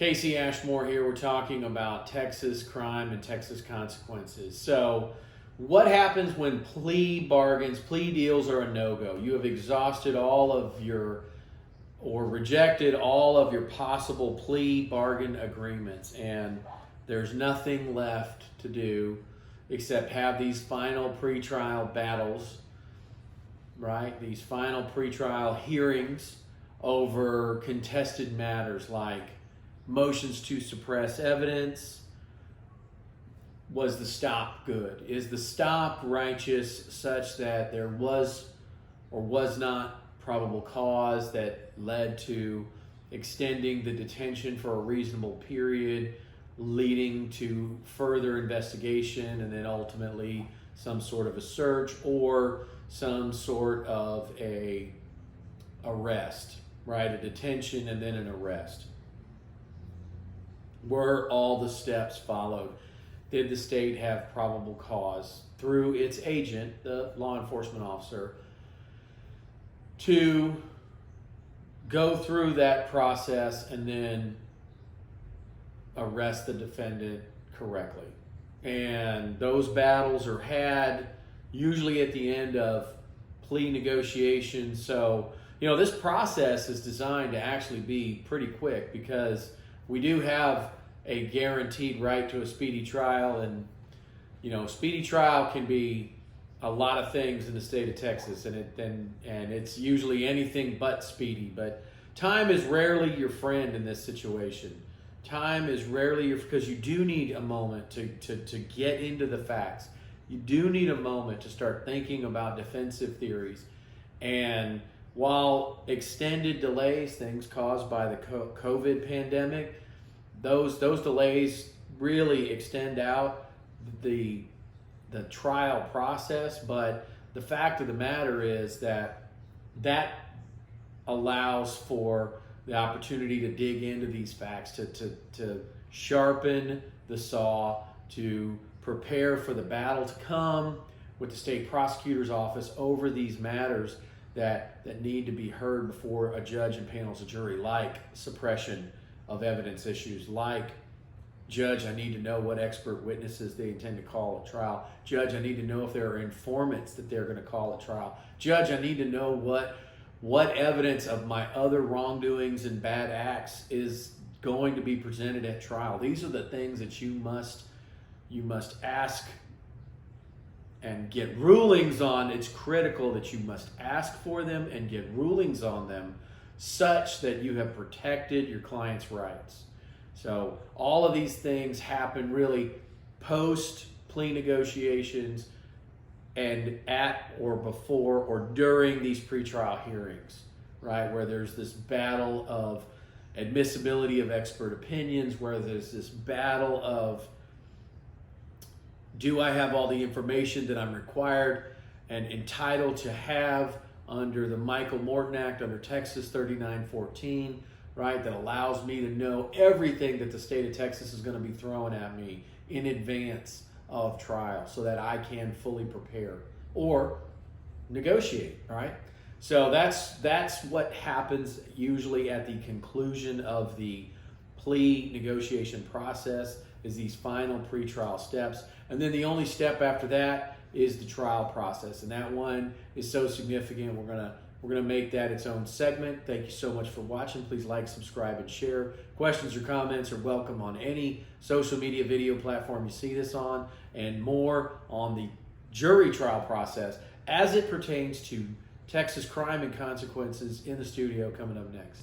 Casey Ashmore here. We're talking about Texas crime and Texas consequences. So what happens when plea bargains, plea deals are a no-go? You have exhausted all of your, or rejected all of your possible plea bargain agreements, and there's nothing left to do except have these final pretrial battles, right? These final pretrial hearings over contested matters like motions to suppress evidence. Was the stop good? Is the stop righteous such that there was or was not probable cause that led to extending the detention for a reasonable period, leading to further investigation and then ultimately some sort of a search or some sort of a arrest, right? A detention and then an arrest. Were all the steps followed? Did the state have probable cause through its agent, the law enforcement officer, to go through that process and then arrest the defendant correctly? And those battles are had usually at the end of plea negotiations. So, this process is designed to actually be pretty quick because we do have a guaranteed right to a speedy trial, and speedy trial can be a lot of things in the state of Texas, and it's usually anything but speedy. But time is rarely your friend in this situation. Time is rarely because you do need a moment to get into the facts. You do need a moment to start thinking about defensive theories. And while extended delays, things caused by the COVID pandemic, those delays really extend out the trial process. But the fact of the matter is that allows for the opportunity to dig into these facts, to sharpen the saw, to prepare for the battle to come with the state prosecutor's office over these matters that need to be heard before a judge and panels of jury, like suppression of evidence issues, like, Judge, I need to know what expert witnesses they intend to call at trial. Judge, I need to know if there are informants that they're going to call at trial. Judge, I need to know what evidence of my other wrongdoings and bad acts is going to be presented at trial. These are the things that you must ask and get rulings on. It's critical that you must ask for them and get rulings on them such that you have protected your client's rights. So all of these things happen really post plea negotiations and at or before or during these pretrial hearings, right? Where there's this battle of admissibility of expert opinions, where there's this battle of, do I have all the information that I'm required and entitled to have under the Michael Morton Act, under Texas 3914, right? That allows me to know everything that the state of Texas is going to be throwing at me in advance of trial so that I can fully prepare or negotiate, right? So that's what happens usually at the conclusion of the plea negotiation process, is these final pretrial steps. And then the only step after that is the trial process. And that one is so significant, we're gonna make that its own segment. Thank you so much for watching. Please like, subscribe, and share. Questions or comments are welcome on any social media video platform you see this on, and more on the jury trial process as it pertains to Texas crime and consequences in the studio coming up next.